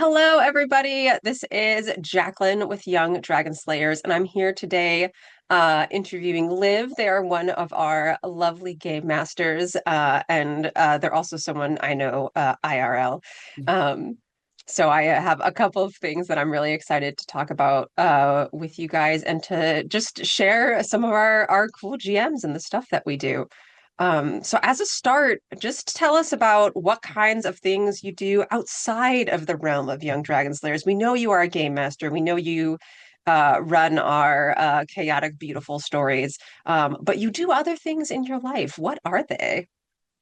Hello, everybody. This is Jacqueline with Young Dragon Slayers, and I'm here today interviewing Liv. They are one of our lovely game masters, and they're also someone I know IRL. Um, so I have a couple of things that I'm really excited to talk about with you guys and to just share some of our cool GMs and the stuff that we do. So as a start, just tell us about what kinds of things you do outside of the realm of Young Dragon Slayers. We know you are a game master. We know you run our chaotic, beautiful stories, but you do other things in your life. What are they?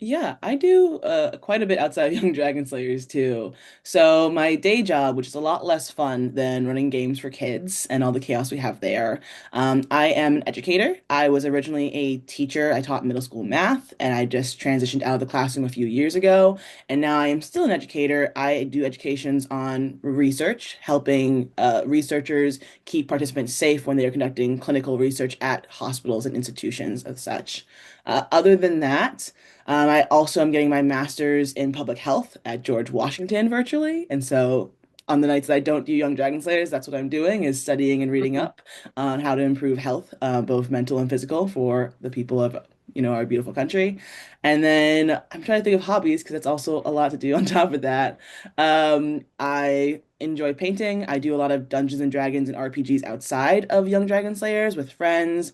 Yeah, I do quite a bit outside of Young Dragon Slayers too. So my day job, which is a lot less fun than running games for kids and all the chaos we have there, I am an educator. I was originally a teacher. I taught middle school math, and I just transitioned out of the classroom a few years ago. And now I am still an educator. I do educations on research, helping researchers keep participants safe when they are conducting clinical research at hospitals and institutions as such. Other than that, I also am getting my master's in public health at George Washington virtually. And so on the nights that I don't do Young Dragon Slayers, that's what I'm doing is studying and reading Mhm. up on how to improve health, both mental and physical for the people of, our beautiful country. And then I'm trying to think of hobbies because that's also a lot to do on top of that. I enjoy painting. I do a lot of Dungeons and Dragons and RPGs outside of Young Dragon Slayers with friends,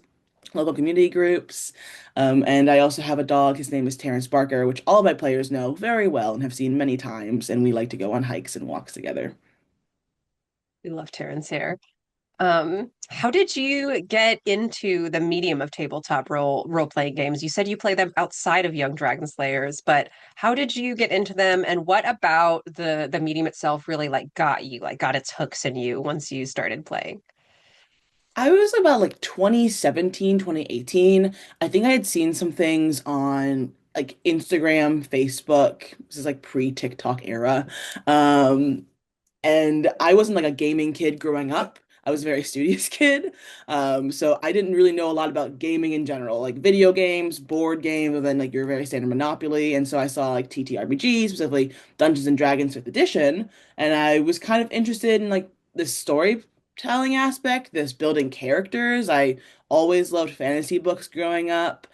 local community groups. And I also have a dog. His name is Terrence Barker, which all of my players know very well and have seen many times. And we like to go on hikes and walks together. We love Terrence here. How did you get into the medium of tabletop role playing games? You said you play them outside of Young Dragon Slayers, but how did you get into them, and what about the medium itself really got you, got its hooks in you once you started playing? I was about like 2017, 2018. I think I had seen some things on like Instagram, Facebook. This is like pre-TikTok era. Um, And I wasn't like a gaming kid growing up. I was a very studious kid. So I didn't really know a lot about gaming in general, like video games, board games, and then like your very standard Monopoly. And so I saw like TTRPGs, specifically Dungeons and Dragons 5th edition, and I was kind of interested in like this storytelling aspect, this building characters. I always loved fantasy books growing up.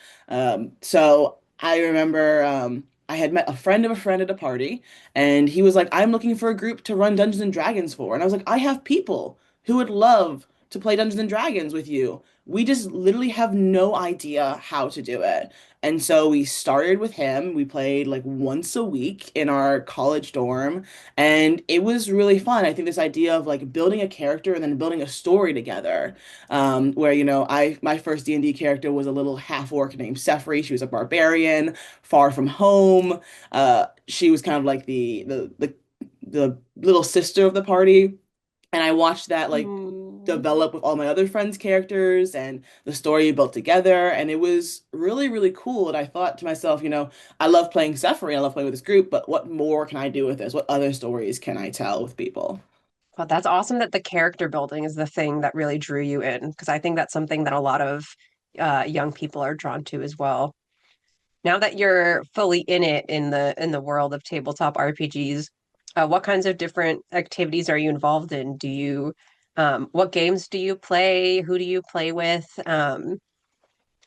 So I remember I had met a friend of a friend at a party, and he was like, I'm looking for a group to run Dungeons and Dragons for. And I was like, I have people who would love to play Dungeons and Dragons with you. We just literally have no idea how to do it. And so we started with him. We played like once a week in our college dorm, and it was really fun. I think this idea of like building a character and then building a story together, where I my first D&D character was a little half orc named Sefri. She was a barbarian, far from home. She was kind of like the little sister of the party, and I watched that like Hmm. develop with all my other friends' characters and the story we built together, and it was really, really cool. And I thought to myself, I love playing Sephiri, I love playing with this group, but what more can I do with this? What other stories can I tell with people? Well, that's awesome that the character building is the thing that really drew you in, because I think that's something that a lot of young people are drawn to as well. Now that you're fully in it in the world of tabletop RPGs, what kinds of different activities are you involved in? What games do you play? Who do you play with?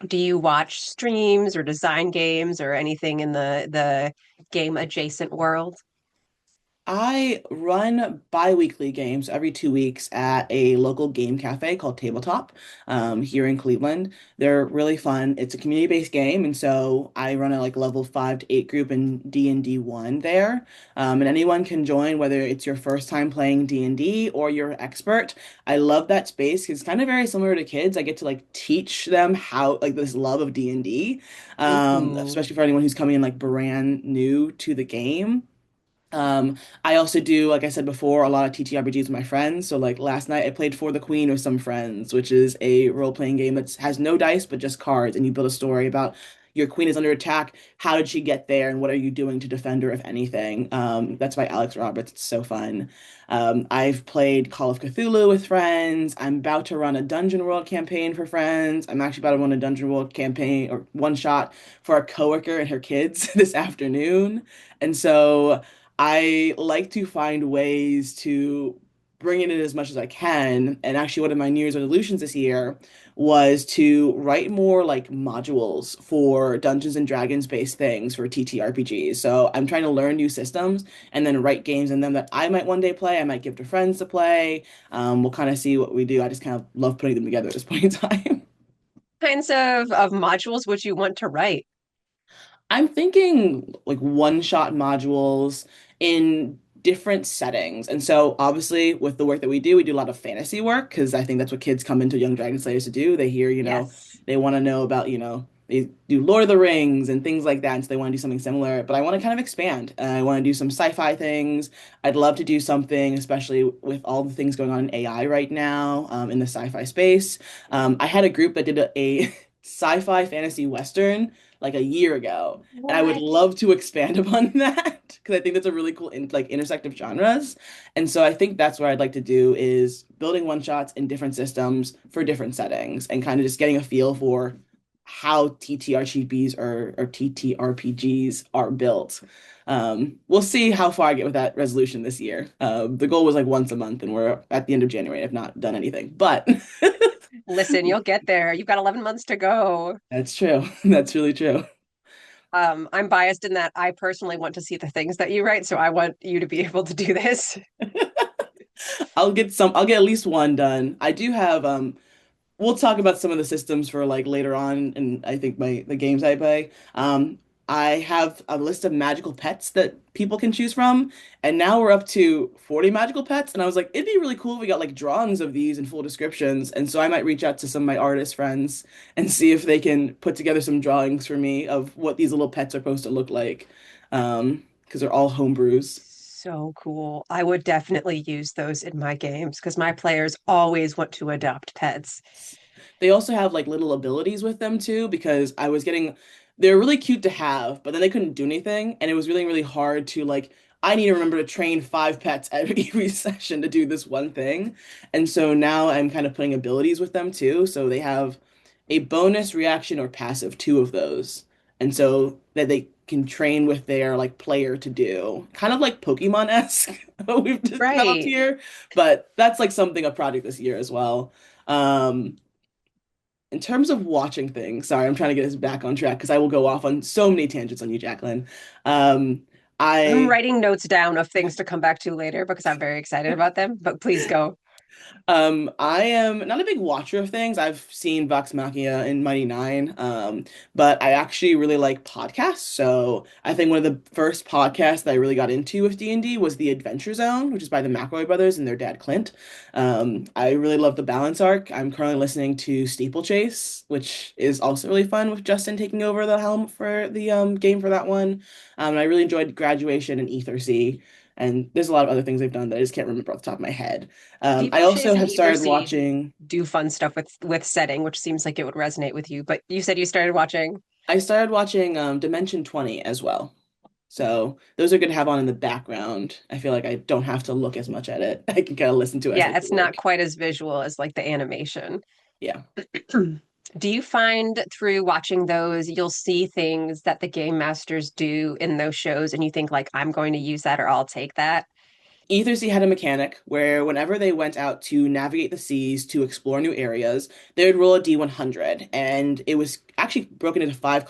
Do you watch streams or design games or anything in the game adjacent world? I run bi-weekly games every 2 weeks at a local game cafe called Tabletop here in Cleveland. They're really fun. It's a community-based game, and so I run a like level 5 to 8 group in D&D 1 there. And anyone can join, whether it's your first time playing D&D or you're an expert. I love that space 'cause it's kind of very similar to kids. I get to like teach them how like this love of D&D, Hmm. especially for anyone who's coming in like brand new to the game. I also do, like I said before, a lot of TTRPGs with my friends. So like last night I played For the Queen with some friends, which is a role-playing game that has no dice but just cards, and you build a story about your queen is under attack. How did she get there, and what are you doing to defend her, if anything? That's by Alex Roberts. It's so fun. I've played Call of Cthulhu with friends. I'm about to run a Dungeon World campaign for friends. I'm actually about to run a Dungeon World campaign or one shot for a coworker and her kids this afternoon. And so I like to find ways to bring it in as much as I can. And actually, one of my New Year's resolutions this year was to write more like modules for Dungeons and Dragons based things for TTRPGs. So I'm trying to learn new systems and then write games in them that I might one day play. I might give to friends to play. We'll kind of see what we do. I just kind of love putting them together at this point in time. Kinds of modules would you want to write? I'm thinking like one-shot modules in different settings. And so obviously with the work that we do a lot of fantasy work because I think that's what kids come into Young Dragon Slayers to do. They hear, Yes. they want to know about, they do Lord of the Rings and things like that. And so they want to do something similar, but I want to kind of expand. I want to do some sci-fi things. I'd love to do something, especially with all the things going on in AI right now, in the sci-fi space. I had a group that did a sci-fi fantasy western like a year ago, and I would What? love to expand upon that because I think that's a really cool like intersect of genres. And so I think that's what I'd like to do is building one shots in different systems for different settings and kind of just getting a feel for how TTRPGs or TTRPGs are built. We'll see how far I get with that resolution this year. The goal was like once a month, and we're at the end of January. I've not done anything, but Listen, you'll get there. You've got 11 months to go. that's true. That's really true. I'm biased in that I personally want to see the things that you write, so I want you to be able to do this. I'll get at least one done. I do have we'll talk about some of the systems for like later on and I think the games I play. I have a list of magical pets that people can choose from, and now we're up to 40 magical pets, and I was like, it'd be really cool if we got like drawings of these and full descriptions. And so I might reach out to some of my artist friends and see if they can put together some drawings for me of what these little pets are supposed to look like. Because they're all homebrews. So cool. I would definitely use those in my games because my players always want to adopt pets. They also have like little abilities with them too, because they're really cute to have, but then they couldn't do anything, and it was really, really hard to like, I need to remember to train 5 pets every session to do this one thing. And so now I'm kind of putting abilities with them too. So they have a bonus reaction or passive, two of those. And so that they can train with their like player to do, kind of like Pokemon-esque what we've developed Right. here, but that's like something a project this year as well. Um, in terms of watching things, sorry, I'm trying to get us back on track because I will go off on so many tangents on you, Jacqueline. Um, I'm I writing notes down of things to come back to later because I'm very excited about them, but please go. I am not a big watcher of things. I've seen Vox Machina and Mighty Nine, but I actually really like podcasts. So I think one of the first podcasts that I really got into with D&D was The Adventure Zone, which is by the McElroy brothers and their dad Clint. I really love the Balance Arc. I'm currently listening to Steeplechase, which is also really fun with Justin taking over the helm for the game for that one. And I really enjoyed Graduation and Ether Sea. And there's a lot of other things they've done that I just can't remember off the top of my head. I Steeplechase also and have started Ethersea watching. do fun stuff with setting, which seems like it would resonate with you. But you said you started watching. I started watching Dimension 20 as well. So those are good to have on in the background. I feel like I don't have to look as much at it. I can kind of listen to it as I Yeah, do it's not work. quite as visual as like the animation. Yeah. Do you find through watching those, you'll see things that the game masters do in those shows and you think like, I'm going to use that or I'll take that? Ethersea had a mechanic where whenever they went out to navigate the seas to explore new areas, they would roll a D100. And it was actually broken into five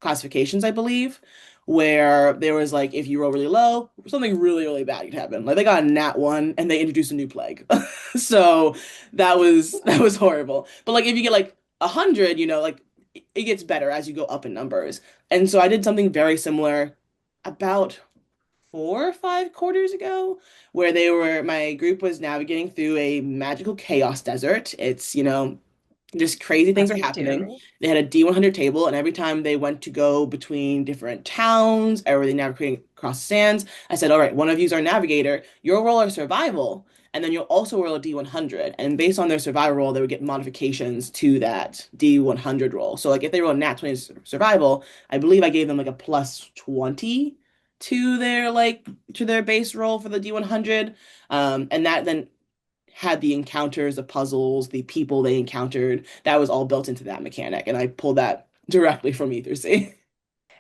classifications, I believe, where there was like, if you roll really low, something really, really bad could happen. Like they got a nat one and they introduced a new plague. So that was horrible. But like if you get like 100, like it gets better as you go up in numbers. And so I did something very similar about 4 or 5 quarters ago, where my group was navigating through a magical chaos desert. It's, just crazy things As are you happening. do. They had a D100 table, and every time they went to go between different towns or they navigating across the sands, I said, all right, one of you's our navigator, you'll roll our survival, and then you'll also roll a D100. And based on their survival roll, they would get modifications to that D100 roll. So like if they roll a nat 20 survival, I believe I gave them like a plus 20 to their base roll for the D100. And that then had the encounters, the puzzles, the people they encountered. That was all built into that mechanic, and I pulled that directly from Ethersea.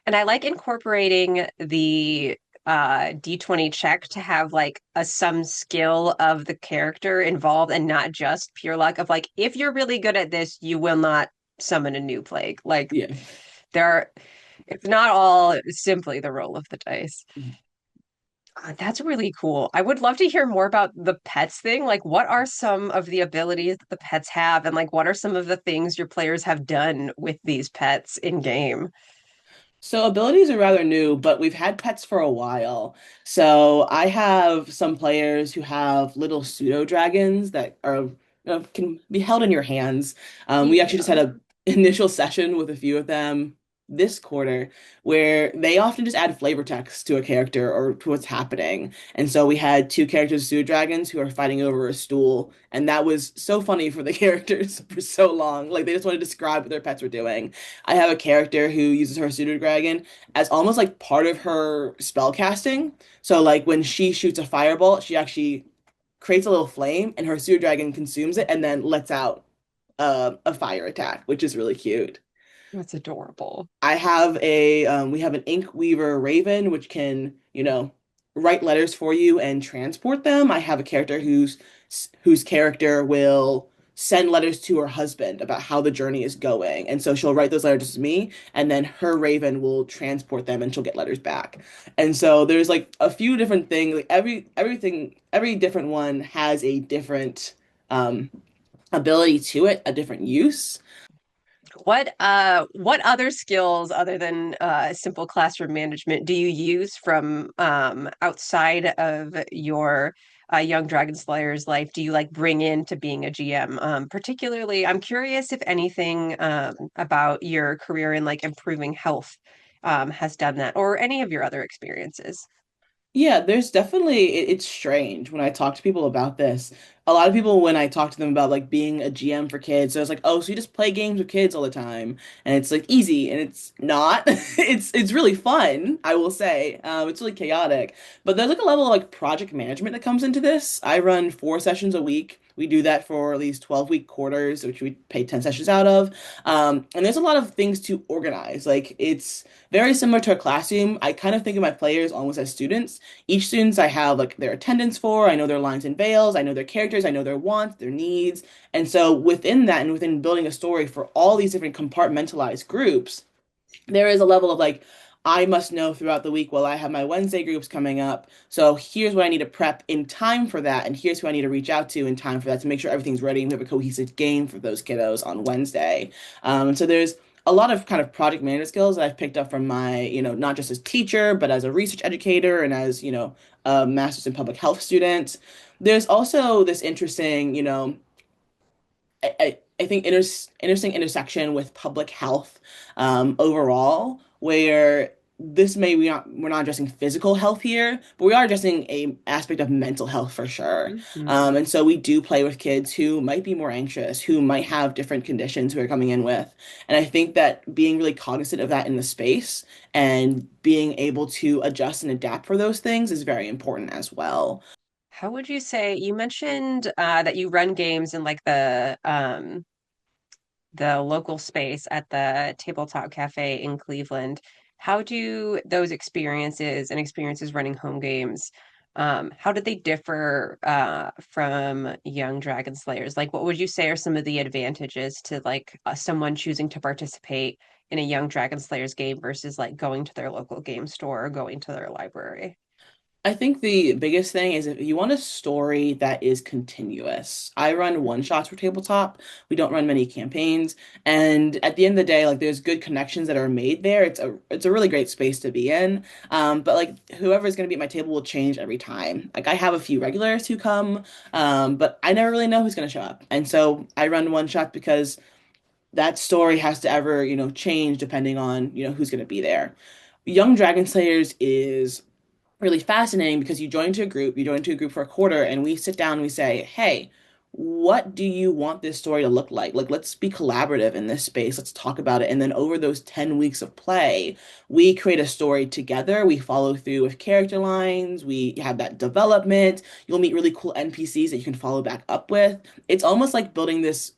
And I like incorporating the D20 check to have like a some skill of the character involved and not just pure luck of like if you're really good at this, you will not summon a new plague. Like Yeah. there are, it's not all simply the roll of the dice. That's really cool. I would love to hear more about the pets thing. Like, what are some of the abilities that the pets have, and like, what are some of the things your players have done with these pets in game? So abilities are rather new, but we've had pets for a while. So I have some players who have little pseudo dragons that are can be held in your hands. We actually just Yeah, had a initial session with a few of them this quarter where they often just add flavor text to a character or to what's happening. And so we had two characters, pseudo dragons, who are fighting over a stool, and that was so funny for the characters for so long. Like they just want to describe what their pets were doing. I have a character who uses her pseudo dragon as almost like part of her spell casting. So like when she shoots a firebolt, she actually creates a little flame and her pseudo dragon consumes it and then lets out a fire attack, which is really cute. that's adorable. I have we have an ink weaver raven which can, write letters for you and transport them. I have a character whose character will send letters to her husband about how the journey is going. And so she'll write those letters to me and then her raven will transport them and she'll get letters back. And so there's like a few different things. Like every different one has a different ability to it, a different use. What other skills other than simple classroom management do you use from outside of your Young Dragon Slayer's life? Do you like bring into being a GM? Particularly, I'm curious if anything about your career in like improving health has done that, or any of your other experiences. Yeah, there's definitely it's strange when I talk to people about this. A lot of people when I talk to them about like being a GM for kids, so it's like, "Oh, so you just play games with kids all the time." And it's like easy and it's not. It's really fun, I will say. It's really chaotic. But there's like a level of like project management that comes into this. I run 4 sessions a week. We do that for these 12-week quarters, which we pay 10 sessions out of. And there's a lot of things to organize. Like it's very similar to a classroom. I kind of think of my players almost as students. Each students I have like their attendance for, I know their lines and veils, I know their characters, I know their wants, their needs. And so within that and within building a story for all these different compartmentalized groups, there is a level of like, I must know throughout the week, well, I have my Wednesday groups coming up. So here's what I need to prep in time for that. And here's who I need to reach out to in time for that to make sure everything's ready and we have a cohesive game for those kiddos on Wednesday. And so there's a lot of kind of project management skills that I've picked up from my, not just as teacher, but as a research educator and as, a master's in public health student. There's also this interesting, I think interesting intersection with public health overall, where this may we're not addressing physical health here, but we are addressing a aspect of mental health for sure. Mhm. And so we do play with kids who might be more anxious, who might have different conditions who are coming in with. And I think that being really cognizant of that in the space and being able to adjust and adapt for those things is very important as well. How would you say you mentioned that you run games in like the local space at the Tabletop Cafe in Cleveland? How do those experiences and experiences running home games, how do they differ from Young Dragon Slayers? Like, what would you say are some of the advantages to like someone choosing to participate in a Young Dragon Slayers game versus like going to their local game store or going to their library? I think the biggest thing is if you want a story that is continuous. I run one shots for tabletop. We don't run many campaigns. And at the end of the day, like there's good connections that are made there. It's a really great space to be in. But like whoever's gonna be at my table will change every time. Like I have a few regulars who come, but I never really know who's gonna show up. And so I run one shot because that story has to ever, change depending on, who's gonna be there. Young Dragon Slayers is really fascinating because you join into a group for a quarter, and we sit down and we say, hey, what do you want this story to look like? Like, let's be collaborative in this space. Let's talk about it. And then over those 10 weeks of play, we create a story together. We follow through with character lines. We have that development. You'll meet really cool NPCs that you can follow back up with. It's almost like building this.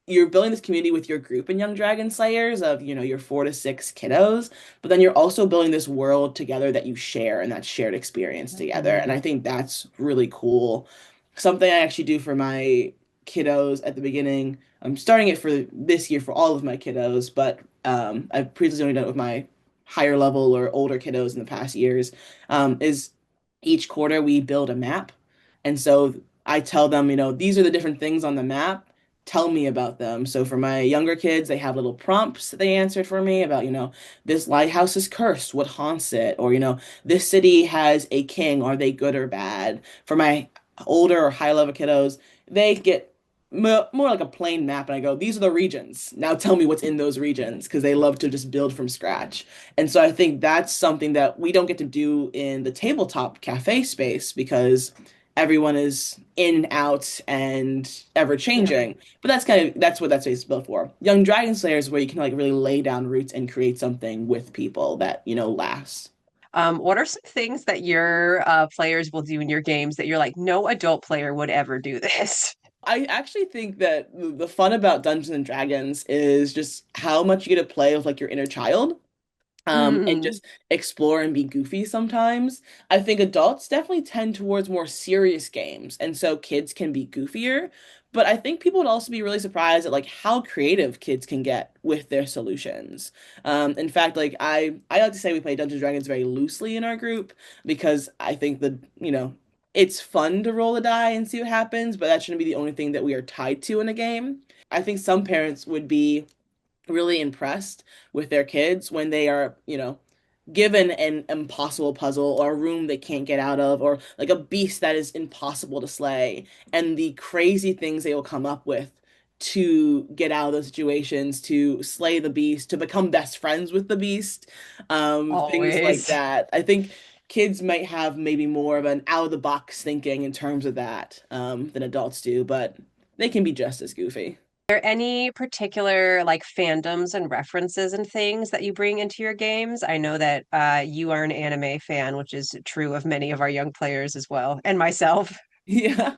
you're building this community with your group in Young Dragon Slayers of, your 4 to 6 kiddos, but then you're also building this world together that you share and that shared experience together. And Mhm. I think that's really cool. Something I actually do for my kiddos at the beginning. I'm starting it for this year for all of my kiddos, but I've previously only done it with my higher level or older kiddos in the past years. Is each quarter we build a map. And so I tell them, these are the different things on the map. Tell me about them. So for my younger kids, they have little prompts that they answered for me about, this lighthouse is cursed. What haunts it? Or, this city has a king. Are they good or bad? For my older or high level kiddos, they get more like a plain map. And I go, these are the regions. Now tell me what's in those regions because they love to just build from scratch. And so I think that's something that we don't get to do in the tabletop cafe space because everyone is in, out, and ever Yeah. changing. But that's what that space is built for. Young Dragon Slayer is where you can like really lay down roots and create something with people that, lasts. What are some things that your players will do in your games that you're like, no adult player would ever do this? I actually think that the fun about Dungeons and Dragons is just how much you get to play with like your inner child. And Mm. just explore and be goofy sometimes. I think adults definitely tend towards more serious games, and so kids can be goofier. But I think people would also be really surprised at like how creative kids can get with their solutions. In fact, like I like to say we play Dungeons and Dragons very loosely in our group because I think it's fun to roll a die and see what happens, but that shouldn't be the only thing that we are tied to in a game. I think some parents would be really impressed with their kids when they are, given an impossible puzzle or a room they can't get out of or like a beast that is impossible to slay and the crazy things they will come up with to get out of those situations, to slay the beast, to become best friends with the beast, things like Always. that. I think kids might have maybe more of an out of the box thinking in terms of that, than adults do, but they can be just as goofy. There any particular like fandoms and references and things that you bring into your games? I know that you are an anime fan, which is true of many of our young players as well, and myself. Yeah.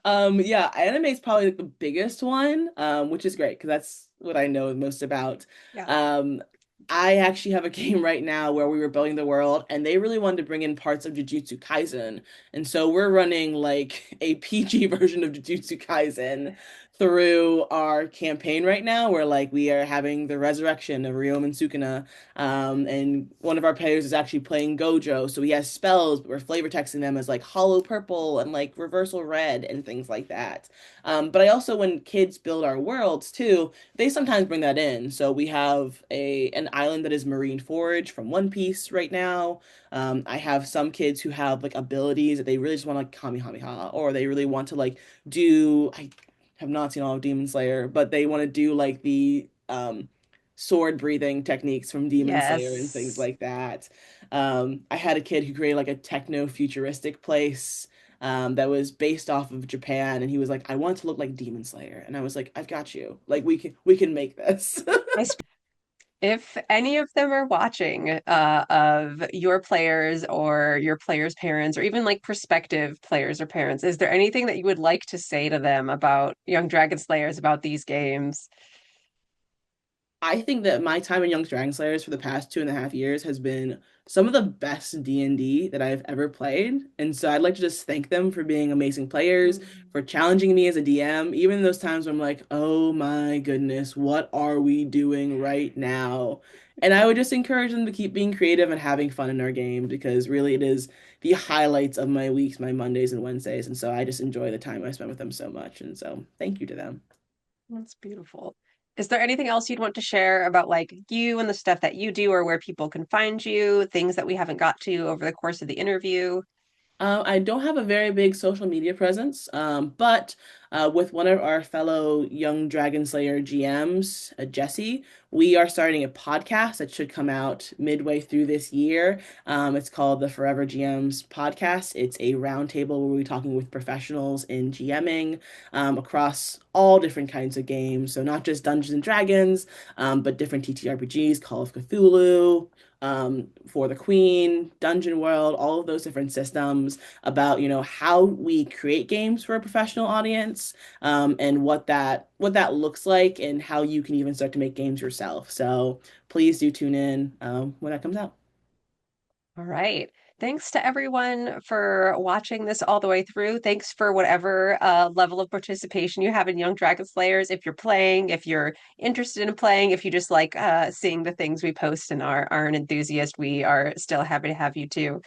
Yeah, anime is probably like the biggest one, which is great because that's what I know most about. Yeah. Um, I actually have a game right now where we were building the world and they really wanted to bring in parts of Jujutsu Kaisen. And so we're running like a PG version of Jujutsu Kaisen through our campaign right now where like we are having the resurrection of Ryoma and Sukuna. And one of our players is actually playing Gojo, so he has spells, but we're flavor texting them as like hollow purple and like reversal red and things like that. But I also, when kids build our worlds too, they sometimes bring that in. So we have an island that is Marine Forge from One Piece right now. I have some kids who have like abilities that they really just want to like Kamehameha, or they really want to like do. I have not seen all of Demon Slayer, but they want to do like the sword breathing techniques from Demon Slayer and things Yes. like that. I had a kid who created like a techno futuristic place that was based off of Japan, and he was like, "I want it to look like Demon Slayer," and I was like, "I've got you. Like we can make this." I If any of them are watching, of your players or your players' parents, or even like prospective players or parents, is there anything that you would like to say to them about Young Dragon Slayers, about these games? I think that my time in Young Dragon Slayers for the past 2.5 years has been some of the best D&D that I've ever played. And so I'd like to just thank them for being amazing players, for challenging me as a DM, even in those times where I'm like, oh my goodness, what are we doing right now? And I would just encourage them to keep being creative and having fun in our game because really it is the highlights of my weeks, my Mondays and Wednesdays. And so I just enjoy the time I spend with them so much. And so thank you to them. That's beautiful. Is there anything else you'd want to share about like you and the stuff that you do or where people can find you, things that we haven't got to over the course of the interview? I don't have a very big social media presence, but with one of our fellow young Dragon Slayer GMs, Jesse, we are starting a podcast that should come out midway through this year. It's called the Forever GMs Podcast. It's a roundtable where we're talking with professionals in GMing across all different kinds of games. So not just Dungeons and Dragons, but different TTRPGs, Call of Cthulhu, for the Queen, Dungeon World, all of those different systems about, how we create games for a professional audience experience, and what that looks like and how you can even start to make games yourself. So please do tune in when that comes out. All right. Thanks to everyone for watching this all the way through. Thanks for whatever level of participation you have in Young Dragon Slayers. If you're playing, if you're interested in playing, if you just like seeing the things we post and are an enthusiast, we are still happy to have you too.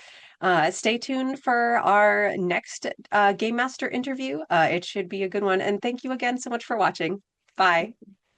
Stay tuned for our next Game Master interview. It should be a good one. And thank you again so much for watching. Bye.